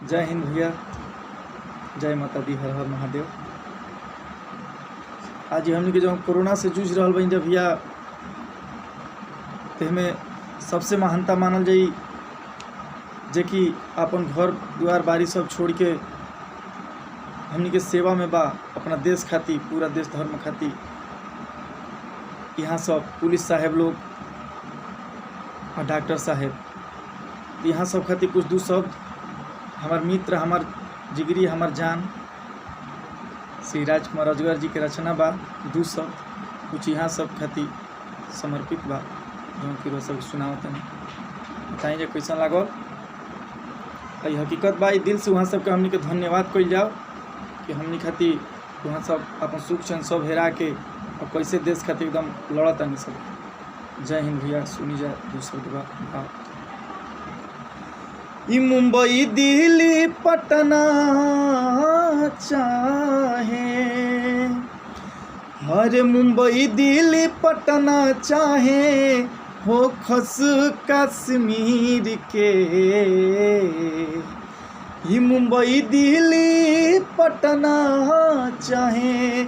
जय हिंद भैया, जय माता दी, हर हर महादेव। आज हमने के जो कोरोना से जूझ रहा बन जब भैया ते में सबसे महानता मानल जाई जे कि अपन घर द्वार बारी सब छोड़ के हमनी के सेवा में बा, अपना देश खातिर, पूरा देश धर्म खातिर। यहाँ सब पुलिस साहेब लोग और डॉक्टर साहेब, यहाँ सब खातिर कुछ दू शब्द हमार मित्र, हमार जिगरी, हमार जान श्री राजकुमार अजगर जी के रचना बा। दू शब्द कुछ यहाँ सब खातिर समर्पित बा, जो कि सब सुनावत बताई जे कैसा लागल। ई हकीकत बा, दिल से वहाँ सबके हमनी के धन्यवाद कइल जाओ कि हमनी खातिर वहाँ सब अपन सुख चैन सब हेरा के और कैसे देश खातिर एकदम लड़त आनी सब। जय हिंद भैया। सुनी जा दूसरा बा। ई मुंबई दिल्ली पटना चाहे, हर मुंबई दिल्ली पटना चाहे हो खस कश्मीर के। ई मुंबई दिल्ली पटना चाहे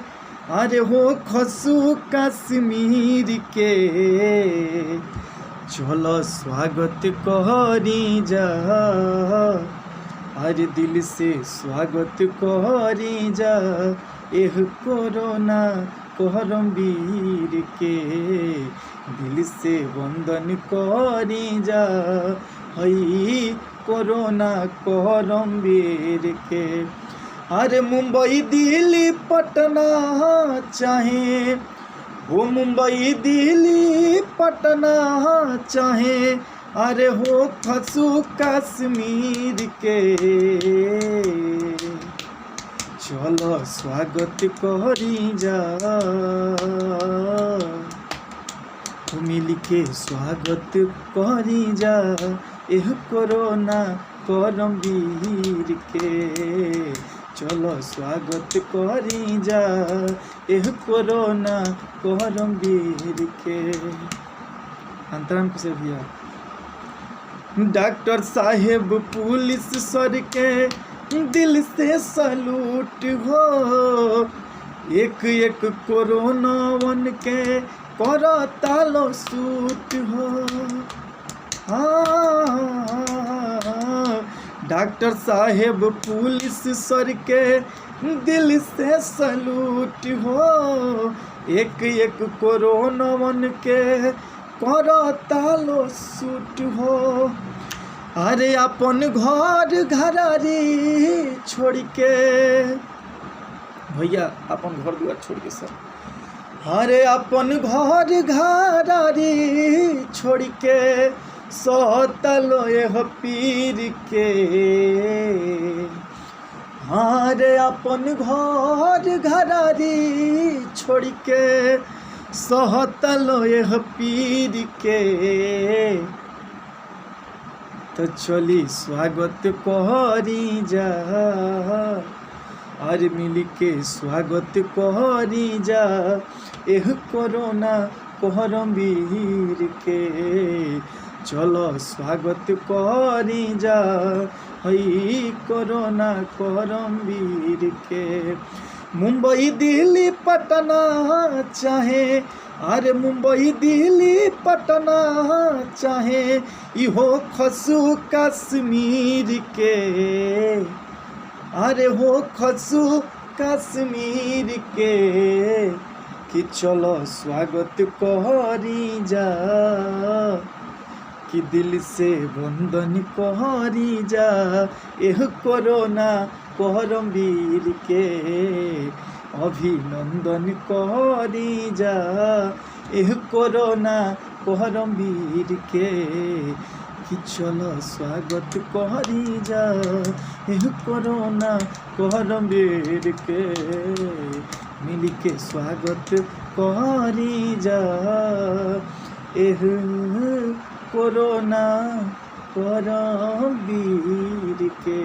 अरे हो खसु कश्मीर के। चलो स्वागत करी जा, अरे दिल से स्वागत करी जा एह कोरोना कोहरम वीर के। दिल से वंदन करी जा हई कोरोना कोहरम वीर के। अरे मुंबई दिल्ली पटना चाहे, हो मुंबई दिल्ली पटना चाहे अरे हो खसु कश्मीर के। चलो स्वागत करी जा, मिल के स्वागत करी जा एह कोरोना करम वीर के। चलो स्वागत करी जा एह कोरोना करम वीर के। अंतराम से भैया डॉक्टर साहेब पुलिस सर के दिल से सलूट हो। एक एक कोरोना वन के करो तालो सूट हो। हाँ, डॉक्टर साहेब पुलिस सर के दिल से सलूट हो। एक एक कोरोना वन के करो तालो सूट हो। अरे अपन घर घरारी छोड़ के भैया, अपन घर द्वार छोड़ के सर, अरे अपन घर घरारी छोड़ के सतलो यह पीर के। अरे अपन घर घरारी छोड़ के सहतलो यह पीर के। तो चली स्वागत करी जा, अरे मिल के स्वागत करी जा एह कोरोना कोहरम वीर के। चलो स्वागत करी जा हई कोरोना कोहरम वीर के। मुंबई दिल्ली पटना चाहे, अरे मुंबई दिल्ली पटना चाहे इहो खसु कश्मीर के। अरे हो खसु कश्मीर के। कि चलो स्वागत करी जा, कि दिल से वंदन करी जा एह कोरोना कोहरम वीर के। अभिनंदन करी जा एह कोरोना कोहरम वीर के। कि चलो स्वागत करी जा एह कोरोना कोहरम वीर के। मिल के स्वागत करी जा एह कोरोना कोहरम वीर के।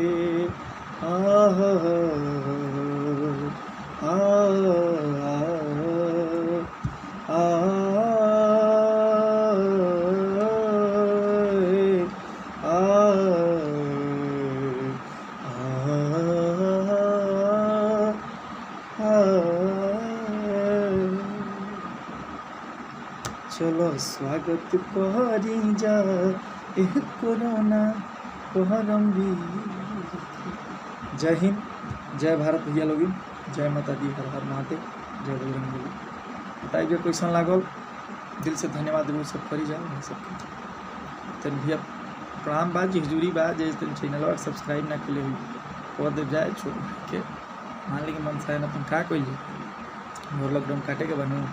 स्वागत करी जा एह कोरोना कोहरम वीर। जय हिंद, जय भारत भैया लोगिन, जय माता दी, हर हर महादेव, जय बजरंग बली। बताइए क्वेश्चन लागल, दिल से धन्यवाद वो सब करी जाओ सबके। तन भैया प्रणाम बा जी, हजूरी बा, जैसे चैनल सब्सक्राइब ना के लिए कर दे जाए छोड़ के मान ली कि मन सायन अपन का कोई मोर लॉकडाउन काटे के बनू।